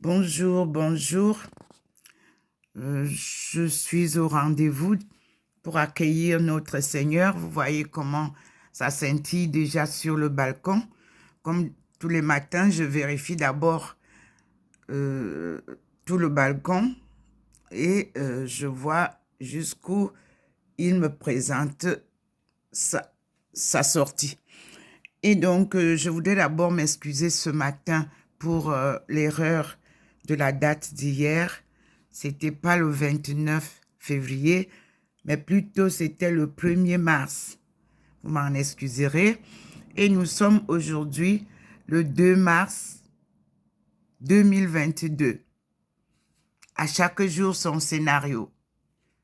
Bonjour, bonjour. Je suis au rendez-vous pour accueillir notre Seigneur. Vous voyez comment ça scintille déjà sur le balcon. Comme tous les matins, je vérifie d'abord tout le balcon et je vois jusqu'où il me présente sa sortie. Et donc, je voudrais d'abord m'excuser ce matin pour l'erreur de la date d'hier. C'était pas le 29 février, mais plutôt c'était le 1er mars. Vous m'en excuserez. Et nous sommes aujourd'hui le 2 mars 2022. À chaque jour, son scénario.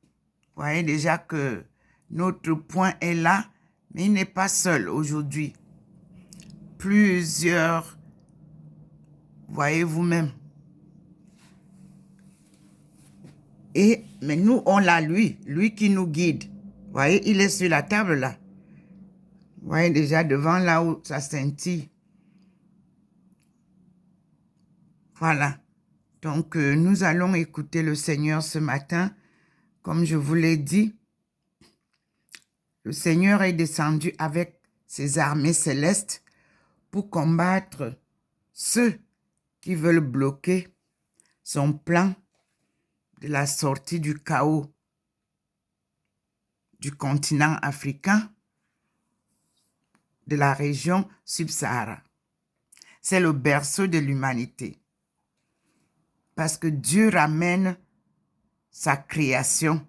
Vous voyez déjà que notre point est là, mais il n'est pas seul aujourd'hui. Plusieurs, voyez vous-même. Mais nous, on l'a lui qui nous guide. Vous voyez, il est sur la table là. Vous voyez déjà devant là où ça scintille. Voilà. Donc, nous allons écouter le Seigneur ce matin. Comme je vous l'ai dit, le Seigneur est descendu avec ses armées célestes pour combattre ceux qui veulent bloquer son plan de la sortie du chaos du continent africain, de la région subsahara. C'est le berceau de l'humanité. Parce que Dieu ramène sa création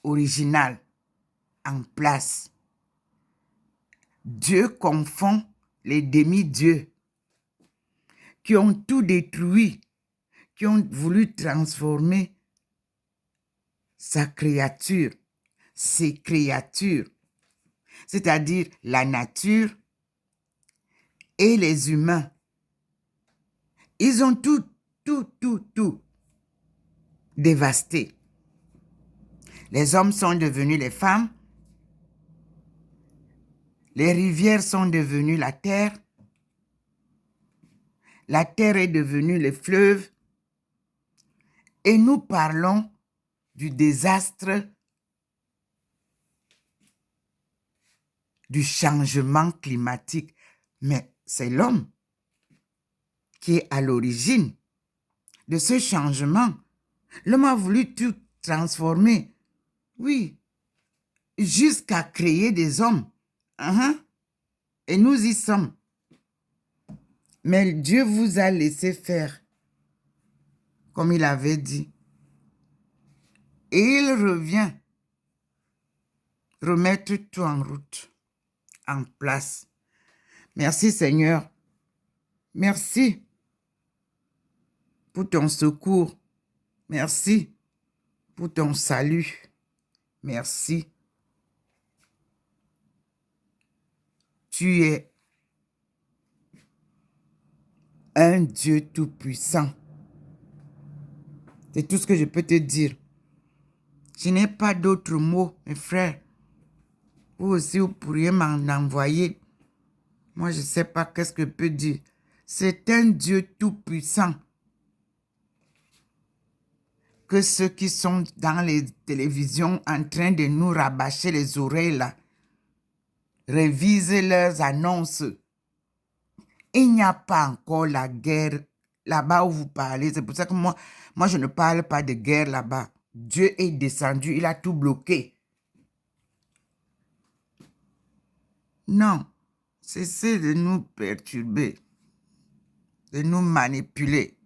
originale en place. Dieu confond les demi-dieux qui ont tout détruit, qui ont voulu transformer sa créature, ses créatures, c'est-à-dire la nature et les humains. Ils ont tout dévasté. Les hommes sont devenus les femmes, les rivières sont devenues la terre est devenue les fleuves, et nous parlons du désastre du changement climatique. Mais c'est l'homme qui est à l'origine de ce changement. L'homme a voulu tout transformer. Oui, jusqu'à créer des hommes. Et nous y sommes. Mais Dieu vous a laissé faire, comme il avait dit. Et il revient remettre tout en route, en place. Merci Seigneur. Merci pour ton secours. Merci pour ton salut. Merci. Tu es un Dieu tout-puissant. C'est tout ce que je peux te dire. Je n'ai pas d'autres mots, mes frères. Vous aussi, vous pourriez m'en envoyer. Moi, je ne sais pas qu'est-ce que je peux dire. C'est un Dieu tout-puissant. Que ceux qui sont dans les télévisions en train de nous rabâcher les oreilles là, révisent leurs annonces. Il n'y a pas encore la guerre là-bas où vous parlez. C'est pour ça que moi, je ne parle pas de guerre là-bas. Dieu est descendu, il a tout bloqué. Non, cessez de nous perturber, de nous manipuler.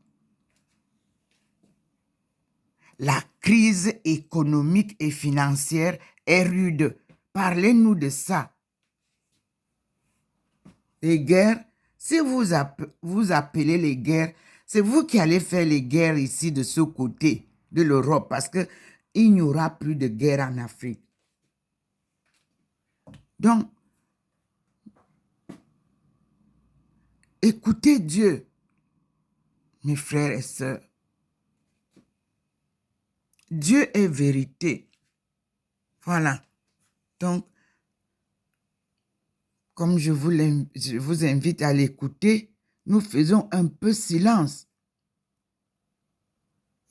La crise économique et financière est rude. Parlez-nous de ça. Les guerres, si vous appelez les guerres, c'est vous qui allez faire les guerres ici de ce côté de l'Europe parce qu'il n'y aura plus de guerre en Afrique. Donc, écoutez Dieu, mes frères et sœurs. Dieu est vérité. Voilà. Donc, comme je vous invite à l'écouter, nous faisons un peu silence.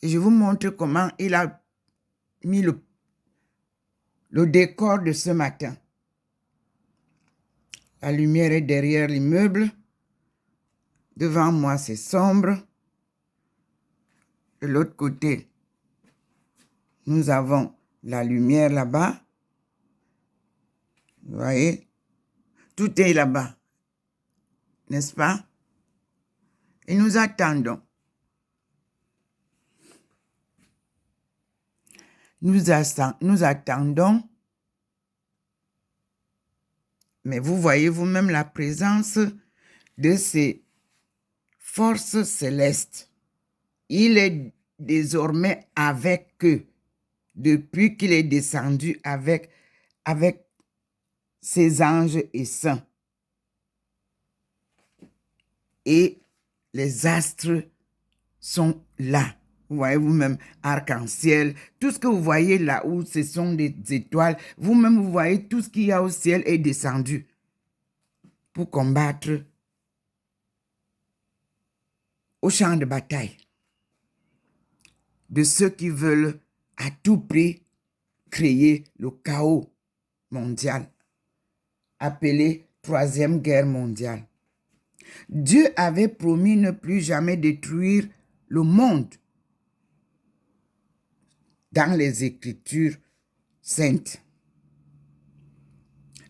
Et je vous montre comment il a mis le décor de ce matin. La lumière est derrière l'immeuble. Devant moi, c'est sombre. De l'autre côté, nous avons la lumière là-bas. Vous voyez? Tout est là-bas. N'est-ce pas? Et nous attendons. Nous attendons. Mais vous voyez vous-même la présence de ces forces célestes. Il est désormais avec eux. Depuis qu'il est descendu avec ses anges et saints. Et les astres sont là. Vous voyez vous-même, arc-en-ciel, tout ce que vous voyez là où ce sont des étoiles, vous-même vous voyez tout ce qu'il y a au ciel est descendu pour combattre au champ de bataille de ceux qui veulent à tout prix créer le chaos mondial, appelé Troisième Guerre mondiale. Dieu avait promis ne plus jamais détruire le monde dans les Écritures saintes.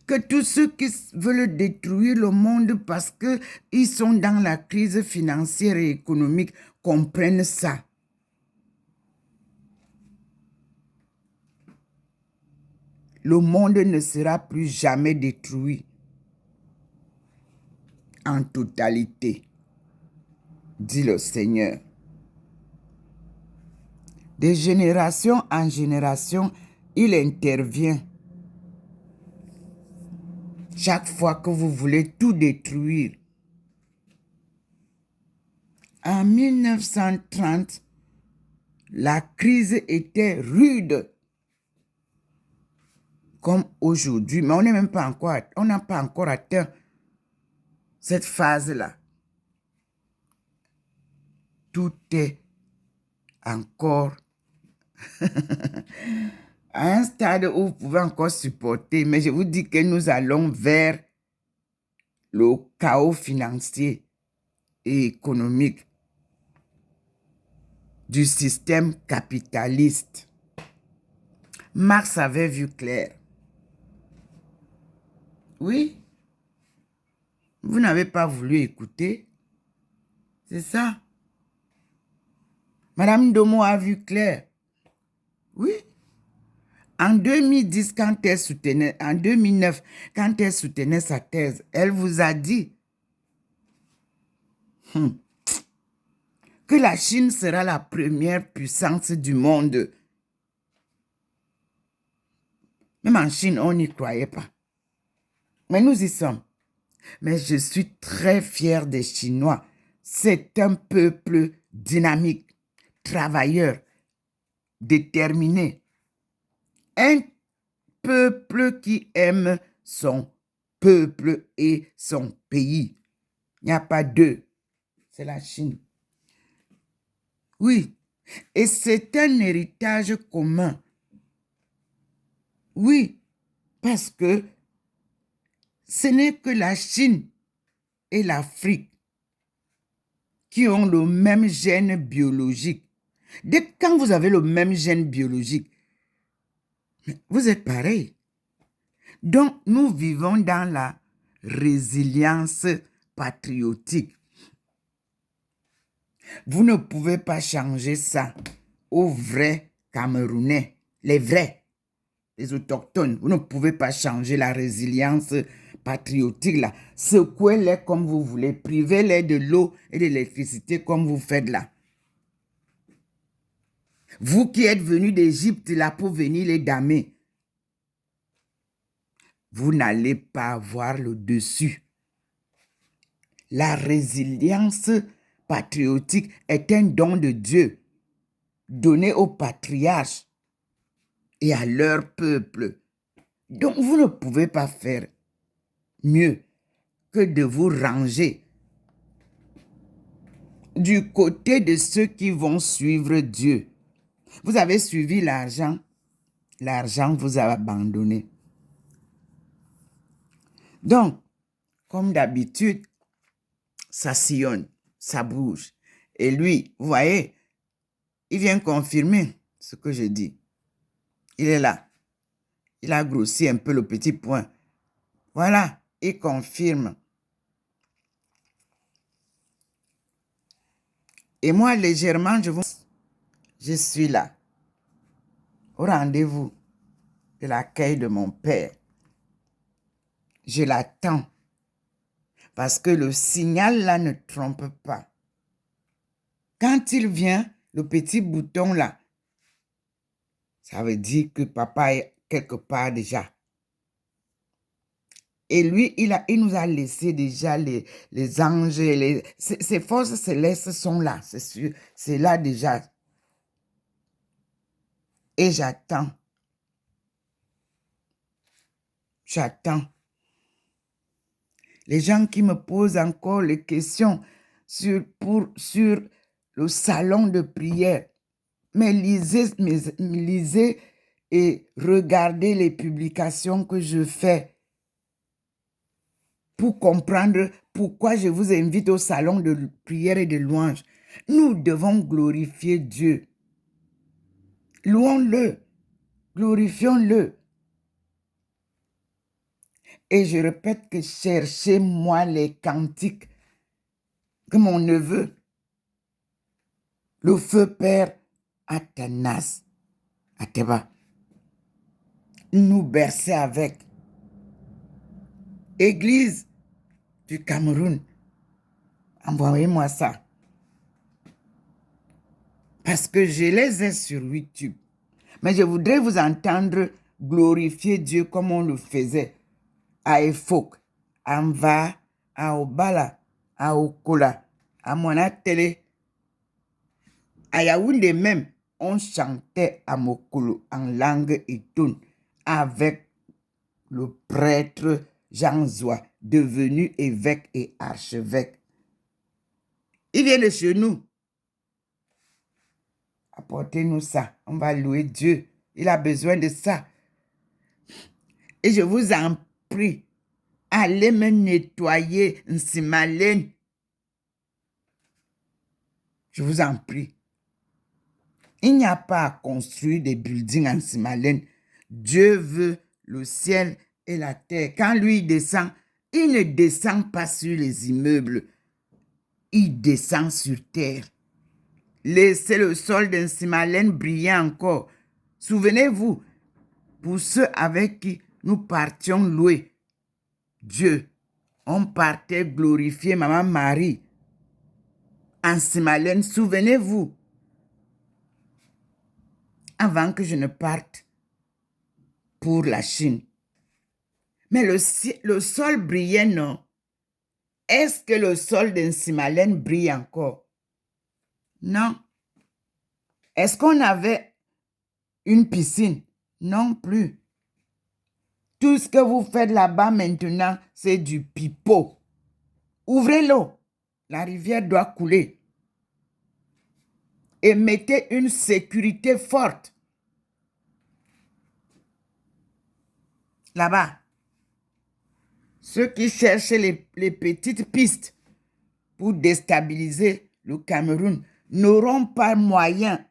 Que tous ceux qui veulent détruire le monde parce qu'ils sont dans la crise financière et économique comprennent ça. Le monde ne sera plus jamais détruit en totalité, dit le Seigneur. De génération en génération, il intervient. Chaque fois que vous voulez tout détruire. En 1930, la crise était rude comme aujourd'hui, mais on n'est même pas encore, on n'a pas encore atteint cette phase-là. Tout est encore à un stade où vous pouvez encore supporter, mais je vous dis que nous allons vers le chaos financier et économique du système capitaliste. Marx avait vu clair. Oui, vous n'avez pas voulu écouter. C'est ça. Madame Domo a vu clair. Oui. En 2010, en 2009, quand elle soutenait sa thèse, elle vous a dit que la Chine sera la première puissance du monde. Même en Chine, on n'y croyait pas. Mais nous y sommes. Mais je suis très fier des Chinois. C'est un peuple dynamique, travailleur, déterminé. Un peuple qui aime son peuple et son pays. Il n'y a pas deux. C'est la Chine. Oui. Et c'est un héritage commun. Oui. Parce que ce n'est que la Chine et l'Afrique qui ont le même gène biologique. Quand vous avez le même gène biologique, vous êtes pareil. Donc, nous vivons dans la résilience patriotique. Vous ne pouvez pas changer ça aux vrais Camerounais, les vrais, les autochtones. Vous ne pouvez pas changer la résilience patriotique là. Secouez-les comme vous voulez, privez-les de l'eau et de l'électricité comme vous faites là. Vous qui êtes venus d'Égypte là pour venir les damer, vous n'allez pas avoir le dessus. La résilience patriotique est un don de Dieu donné aux patriarches et à leur peuple. Donc vous ne pouvez pas faire mieux que de vous ranger du côté de ceux qui vont suivre Dieu. Vous avez suivi l'argent, l'argent vous a abandonné. Donc, comme d'habitude, ça sillonne, ça bouge. Et lui, vous voyez, il vient confirmer ce que je dis. Il est là. Il a grossi un peu le petit point. Voilà, il confirme. Et moi, légèrement, je suis là, au rendez-vous de l'accueil de mon père. Je l'attends. Parce que le signal là ne trompe pas. Quand il vient, le petit bouton là, ça veut dire que papa est quelque part déjà. Et lui, il nous a laissé déjà les anges, ses forces célestes sont là, c'est sûr. C'est là déjà. Et j'attends. J'attends. Les gens qui me posent encore les questions sur le salon de prière. Mais lisez et regardez les publications que je fais pour comprendre pourquoi je vous invite au salon de prière et de louange. Nous devons glorifier Dieu. Louons-le, glorifions-le. Et je répète que cherchez-moi les cantiques que mon neveu, le feu père Athanas, Ateba, nous berçait avec. Église du Cameroun, envoyez-moi ça. Parce que je les ai sur YouTube. Mais je voudrais vous entendre glorifier Dieu comme on le faisait à Efok, à Mva, à Obala, à Okola, à Monatele, à Yaoundé même. On chantait à Mokolo en langue itone avec le prêtre Jean Zoua, devenu évêque et archevêque. Il vient de chez nous. Apportez-nous ça. On va louer Dieu. Il a besoin de ça. Et je vous en prie, allez me nettoyer Nsimalène. Je vous en prie. Il n'y a pas à construire des buildings en Nsimalène. Dieu veut le ciel et la terre. Quand lui descend, il ne descend pas sur les immeubles. Il descend sur terre. Laissez le sol d'Nsimalène briller encore. Souvenez-vous, pour ceux avec qui nous partions louer Dieu, on partait glorifier Maman Marie. En Nsimalène, souvenez-vous, avant que je ne parte pour la Chine. Mais le sol brillait, non? Est-ce que le sol d'Nsimalène brille encore? Non. Est-ce qu'on avait une piscine? Non plus. Tout ce que vous faites là-bas maintenant, c'est du pipeau. Ouvrez l'eau. La rivière doit couler. Et mettez une sécurité forte. Là-bas. Ceux qui cherchent les petites pistes pour déstabiliser le Cameroun n'auront pas moyen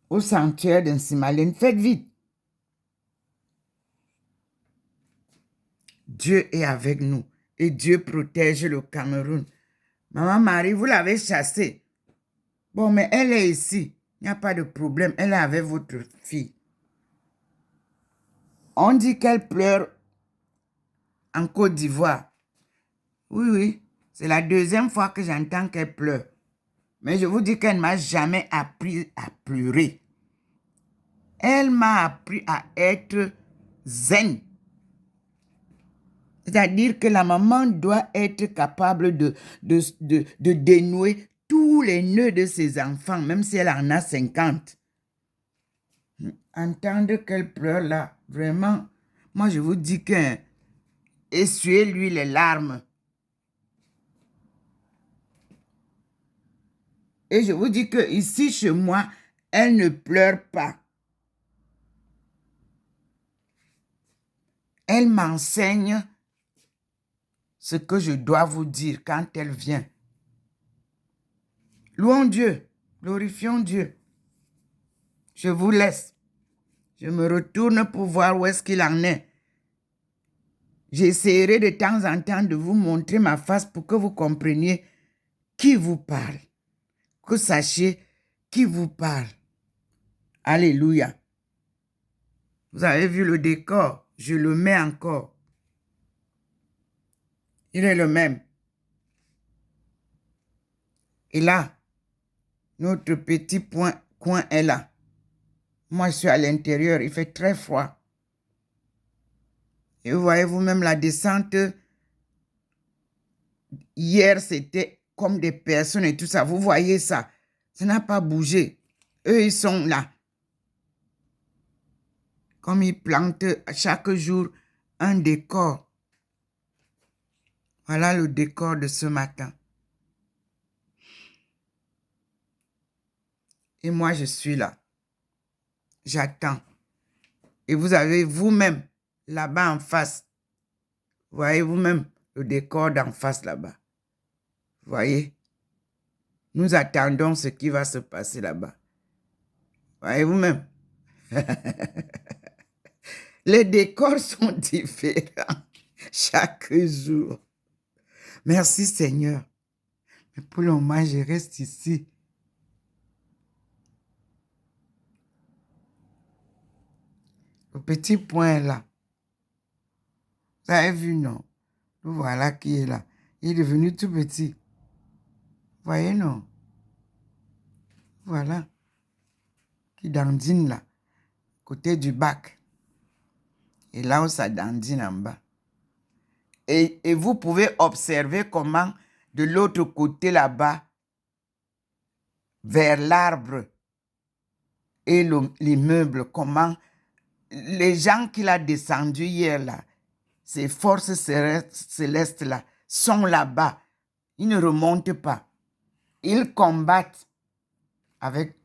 au sanctuaire d'Nsimalène. Faites vite. Dieu est avec nous et Dieu protège le Cameroun. Maman Marie, vous l'avez chassée. Bon, mais elle est ici. Il n'y a pas de problème. Elle est avec votre fille. On dit qu'elle pleure en Côte d'Ivoire. Oui, oui. C'est la deuxième fois que j'entends qu'elle pleure. Mais je vous dis qu'elle ne m'a jamais appris à pleurer. Elle m'a appris à être zen. C'est-à-dire que la maman doit être capable de dénouer tous les nœuds de ses enfants, même si elle en a 50. Entendre qu'elle pleure là, vraiment, moi je vous dis que essuyez-lui les larmes. Et je vous dis que ici, chez moi, elle ne pleure pas. Elle m'enseigne ce que je dois vous dire quand elle vient. Louons Dieu, glorifions Dieu. Je vous laisse. Je me retourne pour voir où est-ce qu'il en est. J'essaierai de temps en temps de vous montrer ma face pour que vous compreniez qui vous parle. Que vous sachiez qui vous parle. Alléluia. Vous avez vu le décor. Je le mets encore. Il est le même. Et là, notre petit coin est là. Moi, je suis à l'intérieur. Il fait très froid. Et vous voyez vous-même la descente. Hier, c'était comme des personnes et tout ça. Vous voyez ça. Ça n'a pas bougé. Eux, ils sont là. Comme ils plantent chaque jour un décor. Voilà le décor de ce matin. Et moi, je suis là. J'attends. Et vous avez vous-même, là-bas en face, voyez vous-même le décor d'en face là-bas. Voyez? Nous attendons ce qui va se passer là-bas. Voyez vous-même? Les décors sont différents chaque jour. Merci Seigneur. Mais pour le moment, je reste ici. Le petit point là. Vous avez vu, non? Voilà qui est là. Il est devenu tout petit. Voyez, non? Voilà. Qui dandine là. Côté du bac. Et là où ça dandine en bas. Et vous pouvez observer comment de l'autre côté là-bas, vers l'arbre et l'immeuble, comment les gens qu'il a descendus hier là, ces forces célestes là, sont là-bas. Ils ne remontent pas. Ils combattent avec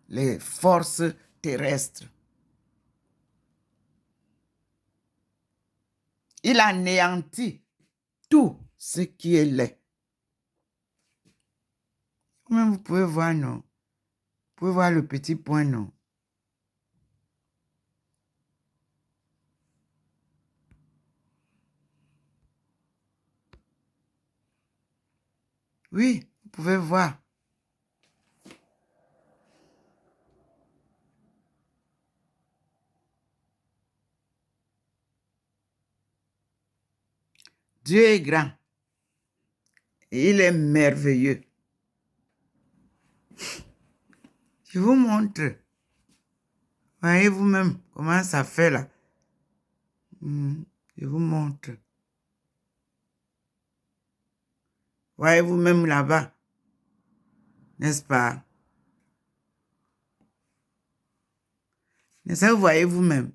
les forces terrestres. Il anéantit tout ce qui est laid. Vous pouvez voir, non? Vous pouvez voir le petit point, non? Oui, vous pouvez voir. Dieu est grand. Il est merveilleux. Je vous montre. Voyez vous-même comment ça fait là. Je vous montre. Voyez vous-même là-bas. N'est-ce pas? N'est-ce pas, vous voyez vous-même?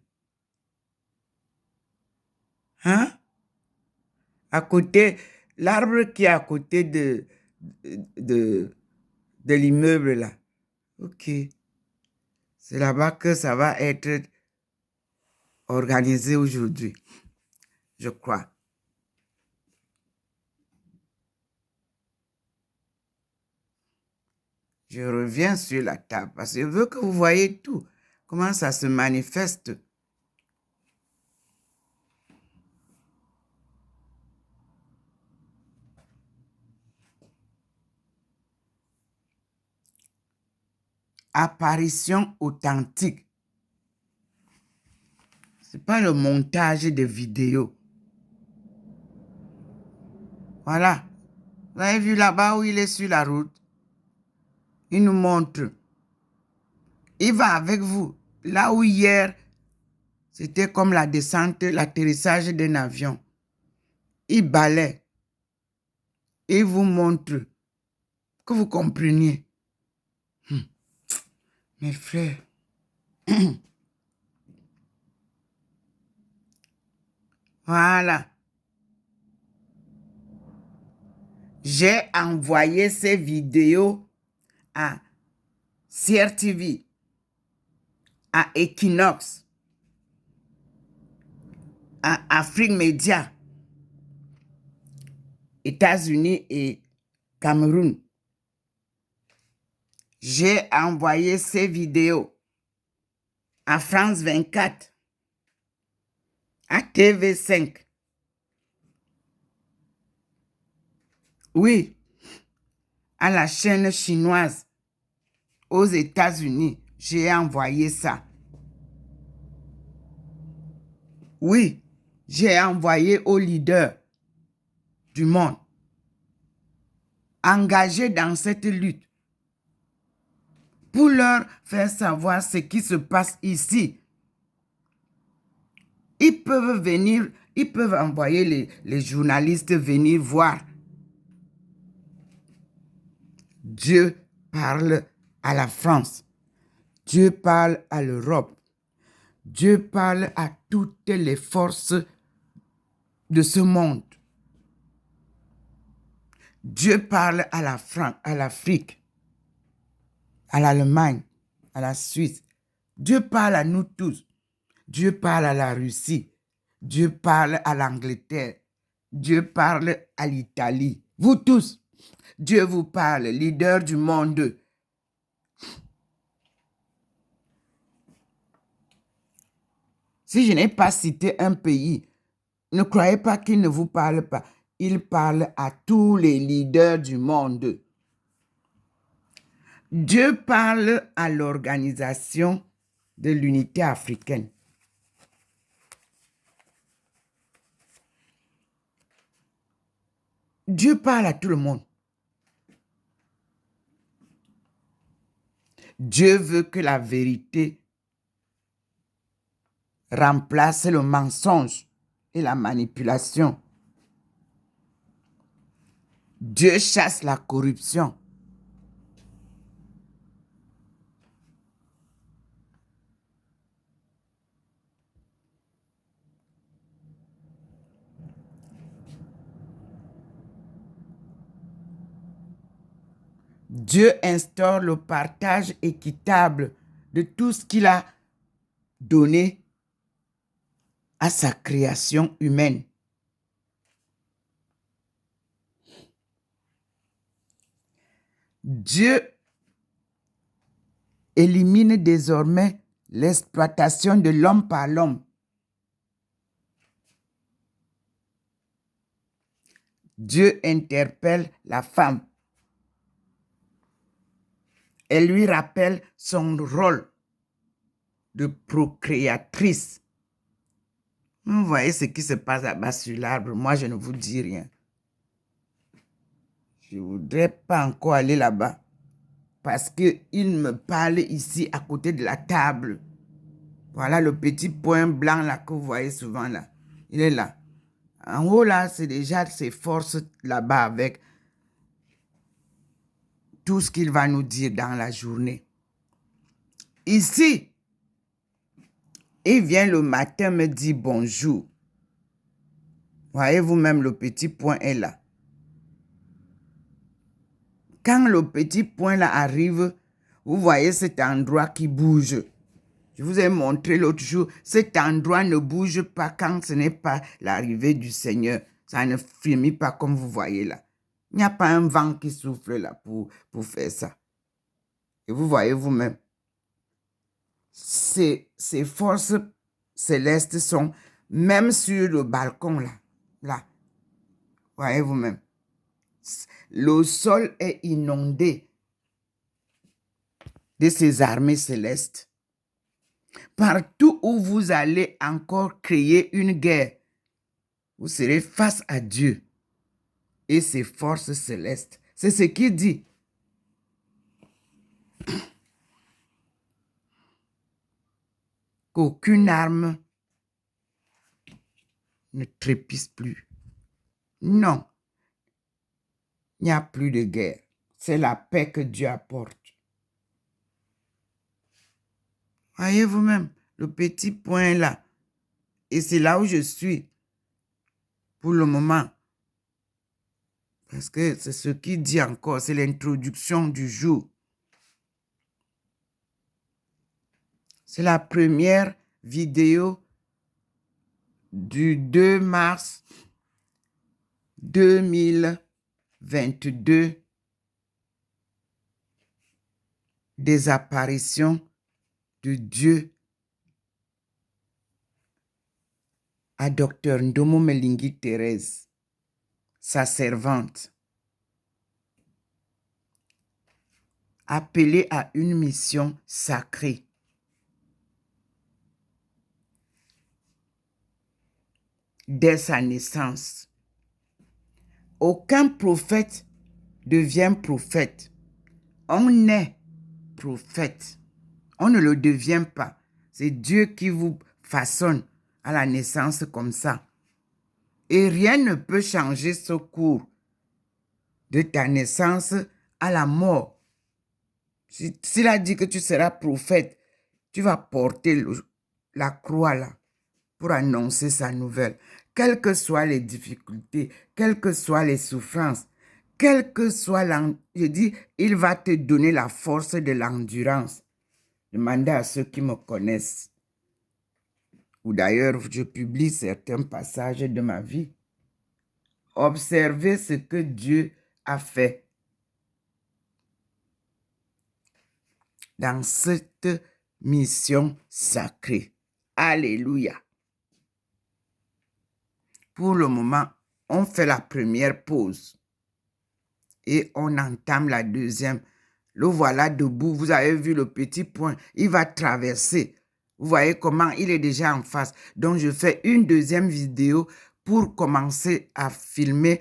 Hein? À côté, l'arbre qui est à côté de l'immeuble là. Ok. C'est là-bas que ça va être organisé aujourd'hui. Je crois. Je reviens sur la table parce que je veux que vous voyez tout. Comment ça se manifeste. Apparition authentique. Ce n'est pas le montage de vidéos. Voilà. Vous avez vu là-bas où il est sur la route? Il nous montre. Il va avec vous. Là où hier, c'était comme la descente, l'atterrissage d'un avion. Il balaie. Il vous montre. Que vous compreniez. Mes frères. Voilà. J'ai envoyé ces vidéos à CRTV, à Equinox, à Afrique Média, États-Unis et Cameroun. J'ai envoyé ces vidéos à France 24, à TV5. Oui, à la chaîne chinoise aux États-Unis. J'ai envoyé ça. Oui, j'ai envoyé aux leaders du monde engagés dans cette lutte pour leur faire savoir ce qui se passe ici. Ils peuvent venir, ils peuvent envoyer les journalistes venir voir. Dieu parle à la France. Dieu parle à l'Europe. Dieu parle à toutes les forces de ce monde. Dieu parle à la France, à l'Afrique, à l'Allemagne, à la Suisse. Dieu parle à nous tous. Dieu parle à la Russie. Dieu parle à l'Angleterre. Dieu parle à l'Italie. Vous tous, Dieu vous parle, leader du monde. Si je n'ai pas cité un pays, ne croyez pas qu'il ne vous parle pas. Il parle à tous les leaders du monde. Dieu parle à l'Organisation de l'Unité africaine. Dieu parle à tout le monde. Dieu veut que la vérité remplace le mensonge et la manipulation. Dieu chasse la corruption. Dieu instaure le partage équitable de tout ce qu'il a donné à sa création humaine. Dieu élimine désormais l'exploitation de l'homme par l'homme. Dieu interpelle la femme. Elle lui rappelle son rôle de procréatrice. Vous voyez ce qui se passe là-bas sur l'arbre. Moi, je ne vous dis rien. Je ne voudrais pas encore aller là-bas. Parce qu'il me parle ici à côté de la table. Voilà le petit point blanc là que vous voyez souvent là. Il est là. En haut là, c'est déjà ses forces là-bas avec tout ce qu'il va nous dire dans la journée. Ici, il vient le matin me dire bonjour. Voyez vous-même, le petit point est là. Quand le petit point là arrive, vous voyez cet endroit qui bouge. Je vous ai montré l'autre jour, cet endroit ne bouge pas quand ce n'est pas l'arrivée du Seigneur. Ça ne frémit pas comme vous voyez là. Il n'y a pas un vent qui souffle là pour faire ça. Et vous voyez vous-même. Ces forces célestes sont même sur le balcon là. Là. Voyez vous-même. Le sol est inondé de ces armées célestes. Partout où vous allez encore créer une guerre, vous serez face à Dieu et ses forces célestes. C'est ce qu'il dit. Qu'aucune arme ne trépisse plus. Non, il n'y a plus de guerre. C'est la paix que Dieu apporte. Voyez vous-même, le petit point là. Et c'est là où je suis pour le moment. Parce que c'est ce qu'il dit encore, c'est l'introduction du jour. C'est la première vidéo du 2 mars 2022 des apparitions de Dieu à Dr Ndomo Melingi Thérèse, sa servante, appelée à une mission sacrée. Dès sa naissance, aucun prophète devient prophète. On est prophète. On ne le devient pas. C'est Dieu qui vous façonne à la naissance comme ça. Et rien ne peut changer ce cours de ta naissance à la mort. S'il a dit que tu seras prophète, tu vas porter la croix là pour annoncer sa nouvelle. Quelles que soient les difficultés, quelles que soient les souffrances, quelle que soit je dis, il va te donner la force de l'endurance. Demandez à ceux qui me connaissent. Ou d'ailleurs, je publie certains passages de ma vie. Observez ce que Dieu a fait dans cette mission sacrée. Alléluia. Pour le moment, on fait la première pause et on entame la deuxième. Le voilà debout. Vous avez vu le petit point. Il va traverser. Vous voyez comment il est déjà en face. Donc, je fais une deuxième vidéo pour commencer à filmer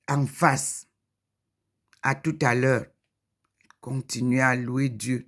en face. À tout à l'heure. Continuez à louer Dieu.